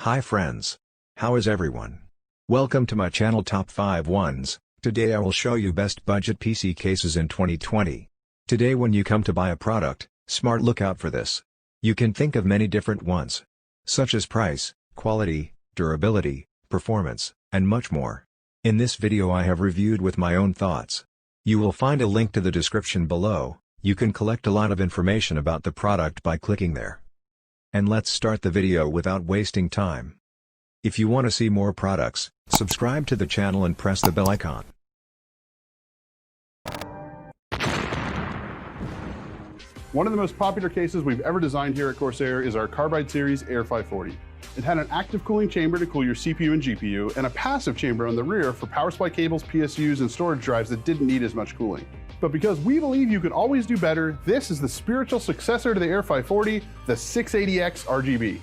Hi friends. How is everyone? Welcome to my channel Top 5 Ones. Today I will show you best budget PC cases in 2020. Today when you come to buy a product, smart look out for this. You can think of many different ones, such as price, quality, durability, performance, and much more. In this video I have reviewed with my own thoughts. You will find a link to the description below. You can collect a lot of information about the product by clicking there. And let's start the video without wasting time. If you want to see more products, subscribe to the channel and press the bell icon. One of the most popular cases we've ever designed here at Corsair is our Carbide Series Air 540. It had an active cooling chamber to cool your CPU and GPU, and a passive chamber on the rear for power supply cables, PSUs, and storage drives that didn't need as much cooling. But because we believe you could always do better, this is the spiritual successor to the Air 540, the 680X RGB.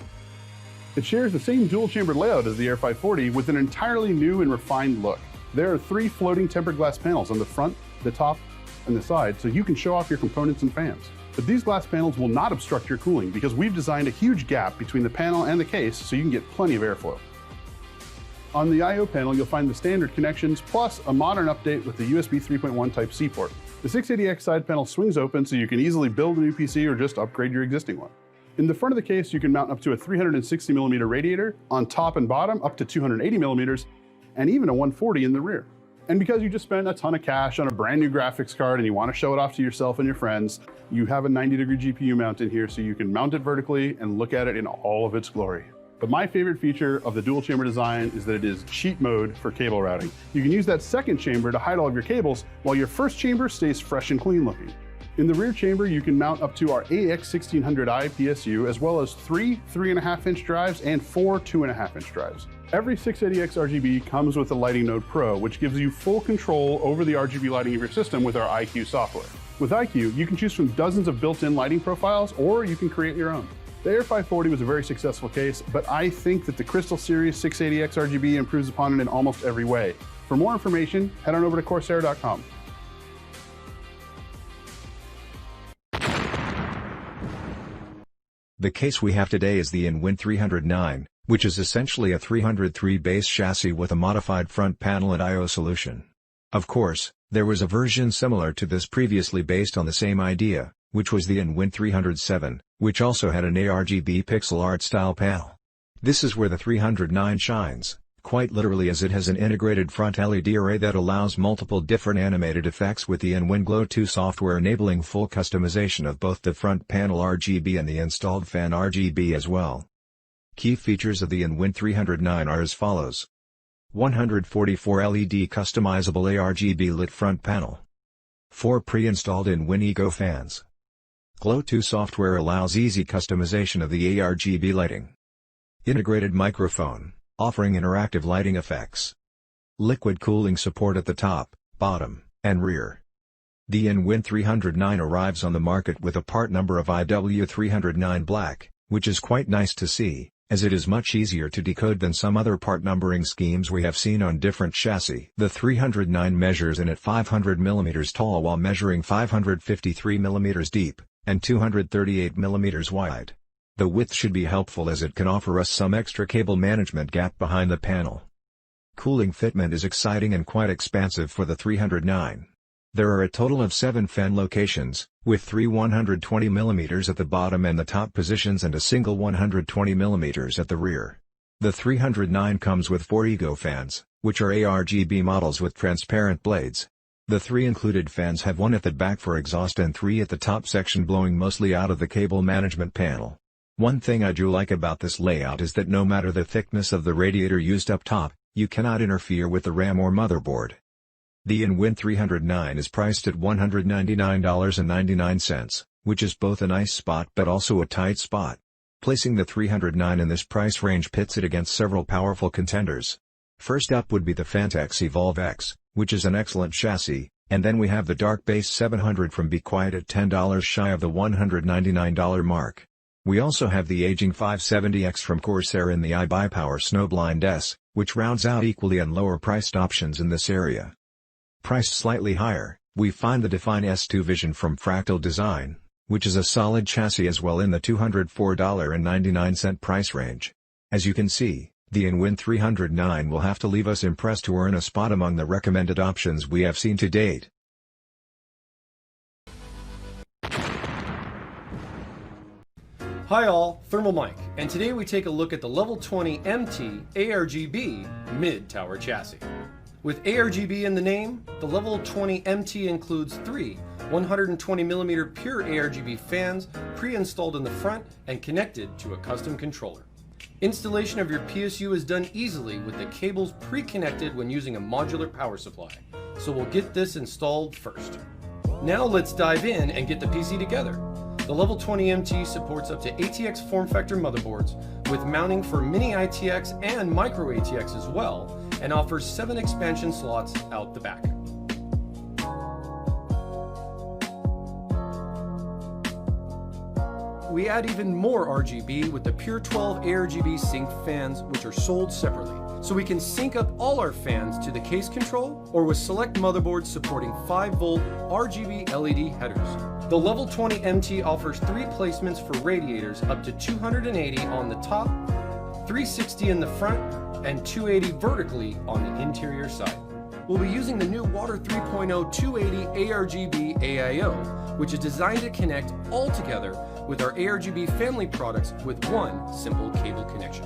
It shares the same dual-chambered layout as the Air 540 with an entirely new and refined look. There are 3 floating tempered glass panels on the front, the top, and the side, so you can show off your components and fans. But these glass panels will not obstruct your cooling because we've designed a huge gap between the panel and the case so you can get plenty of airflow. On the I/O panel, you'll find the standard connections plus a modern update with the USB 3.1 Type-C port. The 680X side panel swings open so you can easily build a new PC or just upgrade your existing one. In the front of the case, you can mount up to a 360mm radiator, on top and bottom up to 280mm, and even a 140 in the rear. And because you just spent a ton of cash on a brand new graphics card and you want to show it off to yourself and your friends, you have a 90-degree GPU mount in here so you can mount it vertically and look at it in all of its glory. But my favorite feature of the dual chamber design is that it is cheat mode for cable routing. You can use that second chamber to hide all of your cables while your first chamber stays fresh and clean looking. In the rear chamber, you can mount up to our AX1600i PSU, as well as 3 3.5-inch drives and 4 2.5-inch drives. Every 680X RGB comes with the Lighting Node Pro, which gives you full control over the RGB lighting of your system with our iCUE software. With iCUE, you can choose from dozens of built-in lighting profiles, or you can create your own. The Air 540 was a very successful case, but I think that the Crystal Series 680X RGB improves upon it in almost every way. For more information, head on over to Corsair.com. The case we have today is the Lian Li 309, which is essentially a 303 base chassis with a modified front panel and I/O solution. Of course, there was a version similar to this previously based on the same idea, which was the Lian Li 307, which also had an ARGB pixel art style panel. This is where the 309 shines, quite literally, as it has an integrated front LED array that allows multiple different animated effects with the Lian Li Glow 2 software, enabling full customization of both the front panel RGB and the installed fan RGB as well. Key features of the Lian Li 309 are as follows. 144 LED customizable ARGB lit front panel. 4 pre-installed Lian Li Ego fans. Glow 2 software allows easy customization of the ARGB lighting. Integrated microphone, offering interactive lighting effects. Liquid cooling support at the top, bottom, and rear. The Lian Li 309 arrives on the market with a part number of IW309 Black, which is quite nice to see, as it is much easier to decode than some other part numbering schemes we have seen on different chassis. The 309 measures in at 500mm tall while measuring 553mm deep, and 238mm wide. The width should be helpful as it can offer us some extra cable management gap behind the panel. Cooling fitment is exciting and quite expansive for the 309. There are a total of 7 fan locations, with 3 120mm at the bottom and the top positions and a single 120mm at the rear. The 309 comes with 4 Ego fans, which are ARGB models with transparent blades. The 3 included fans have 1 at the back for exhaust and 3 at the top section, blowing mostly out of the cable management panel. One thing I do like about this layout is that no matter the thickness of the radiator used up top, you cannot interfere with the RAM or motherboard. The Lian Li 309 is priced at $199.99, which is both a nice spot but also a tight spot. Placing the 309 in this price range pits it against several powerful contenders. First up would be the Phanteks Evolve X, which is an excellent chassis, and then we have the Dark Base 700 from Be Quiet at $10 shy of the $199 mark. We also have the aging 570X from Corsair and the iBuyPower Snowblind S, which rounds out equally and lower priced options in this area. Priced slightly higher, we find the Define S2 Vision from Fractal Design, which is a solid chassis as well in the $204.99 price range. As you can see, the InWin 309 will have to leave us impressed to earn a spot among the recommended options we have seen to date. Hi all, Thermal Mike, and today we take a look at the Level 20 MT ARGB mid-tower chassis. With ARGB in the name, the Level 20 MT includes three 120mm pure ARGB fans pre-installed in the front and connected to a custom controller. Installation of your PSU is done easily with the cables pre-connected when using a modular power supply, so we'll get this installed first. Now let's dive in and get the PC together. The Level 20 MT supports up to ATX form factor motherboards with mounting for mini ITX and micro ATX as well, and offers 7 expansion slots out the back. We add even more RGB with the Pure 12 ARGB synced fans, which are sold separately, so we can sync up all our fans to the case control or with select motherboards supporting 5-volt RGB LED headers. The Level 20 MT offers 3 placements for radiators up to 280 on the top, 360 in the front, and 280 vertically on the interior side. We'll be using the new Water 3.0 280 ARGB AIO, which is designed to connect all together with our ARGB family products with one simple cable connection.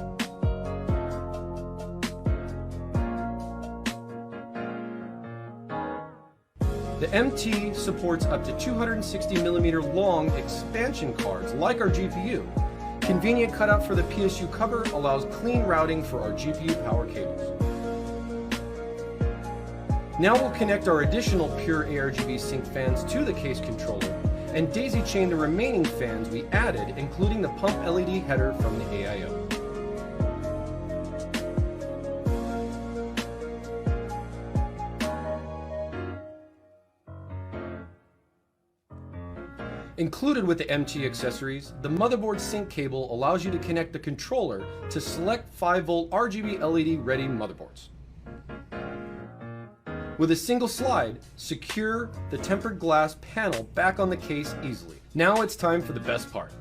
The MT supports up to 260mm long expansion cards like our GPU. Convenient cutout for the PSU cover allows clean routing for our GPU power cables. Now we'll connect our additional pure ARGB synced fans to the case controller and daisy chain the remaining fans we added, including the pump LED header from the AIO. Included with the MT accessories, the motherboard sync cable allows you to connect the controller to select 5-volt RGB LED ready motherboards. With a single slide, secure the tempered glass panel back on the case easily. Now it's time for the best part.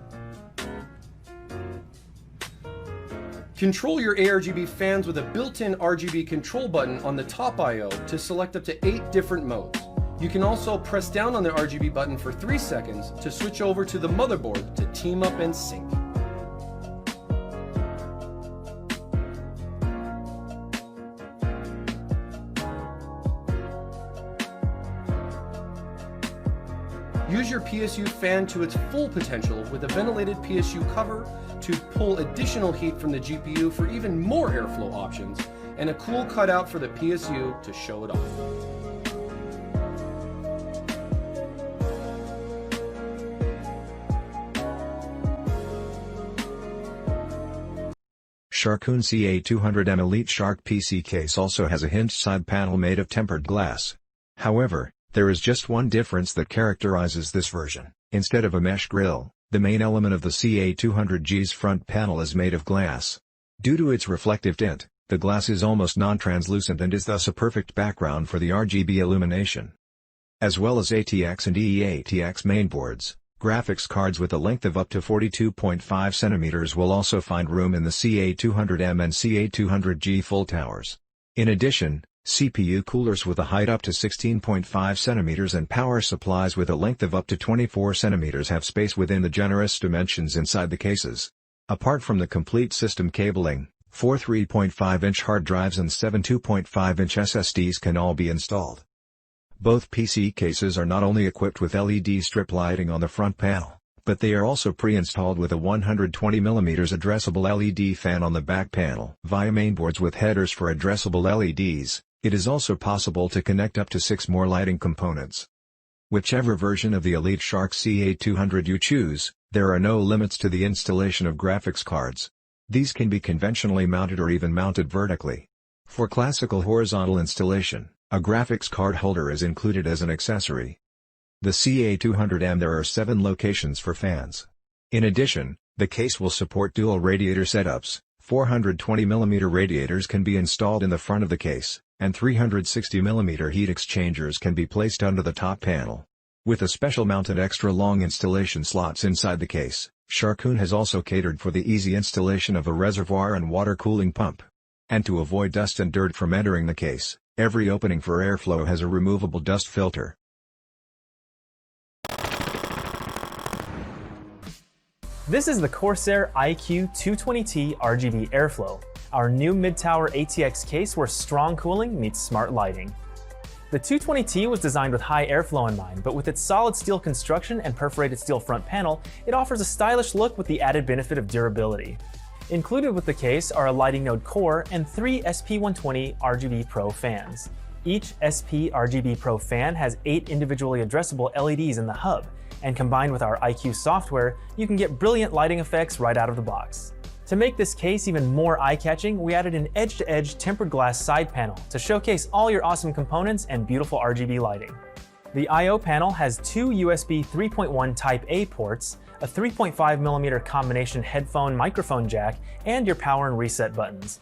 Control your ARGB fans with a built-in RGB control button on the top I/O to select up to 8 different modes. You can also press down on the RGB button for 3 seconds to switch over to the motherboard to team up and sync. Use your PSU fan to its full potential with a ventilated PSU cover to pull additional heat from the GPU for even more airflow options, and a cool cutout for the PSU to show it off. Sharkoon CA200M Elite Shark PC case also has a hinged side panel made of tempered glass. However, there is just one difference that characterizes this version. Instead of a mesh grille, the main element of the CA200G's front panel is made of glass. Due to its reflective tint, the glass is almost non-translucent and is thus a perfect background for the RGB illumination. As well as ATX and EATX mainboards, graphics cards with a length of up to 42.5 cm will also find room in the CA200M and CA200G full towers. In addition, CPU coolers with a height up to 16.5 cm and power supplies with a length of up to 24 cm have space within the generous dimensions inside the cases. Apart from the complete system cabling, 4 3.5-inch hard drives and 7 2.5-inch SSDs can all be installed. Both PC cases are not only equipped with LED strip lighting on the front panel, but they are also pre-installed with a 120mm addressable LED fan on the back panel. Via mainboards with headers for addressable LEDs, it is also possible to connect up to 6 more lighting components. Whichever version of the Elite Shark CA200 you choose, there are no limits to the installation of graphics cards. These can be conventionally mounted or even mounted vertically. For classical horizontal installation, a graphics card holder is included as an accessory. The CA200M there are 7 locations for fans. In addition, the case will support dual radiator setups. 420mm radiators can be installed in the front of the case, and 360mm heat exchangers can be placed under the top panel. With a special mounted extra long installation slots inside the case, Sharkoon has also catered for the easy installation of a reservoir and water cooling pump. And to avoid dust and dirt from entering the case, every opening for airflow has a removable dust filter. This is the Corsair IQ 220T RGB Airflow, our new mid-tower ATX case where strong cooling meets smart lighting. The 220T was designed with high airflow in mind, but with its solid steel construction and perforated steel front panel, it offers a stylish look with the added benefit of durability. Included with the case are a lighting node core and 3 SP120 RGB Pro fans. Each SP RGB Pro fan has 8 individually addressable LEDs in the hub, and combined with our IQ software, you can get brilliant lighting effects right out of the box. To make this case even more eye-catching, we added an edge-to-edge tempered glass side panel to showcase all your awesome components and beautiful RGB lighting. The I/O panel has 2 USB 3.1 Type-A ports, a 3.5mm combination headphone microphone jack, and your power and reset buttons.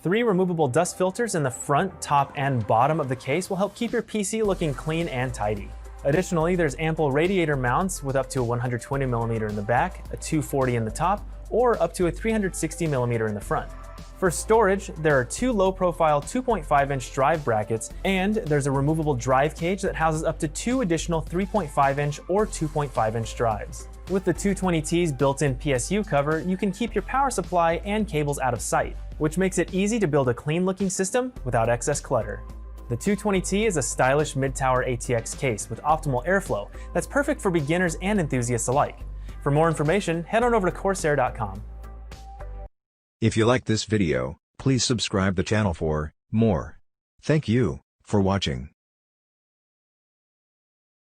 3 removable dust filters in the front, top, and bottom of the case will help keep your PC looking clean and tidy. Additionally, there's ample radiator mounts with up to a 120mm in the back, a 240 in the top, or up to a 360mm in the front. For storage, there are 2 low-profile 2.5-inch drive brackets, and there's a removable drive cage that houses up to 2 additional 3.5-inch or 2.5-inch drives. With the 220T's built-in PSU cover, you can keep your power supply and cables out of sight, which makes it easy to build a clean-looking system without excess clutter. The 220T is a stylish mid-tower ATX case with optimal airflow that's perfect for beginners and enthusiasts alike. For more information, head on over to Corsair.com. If you like this video, please subscribe the channel for more. Thank you for watching.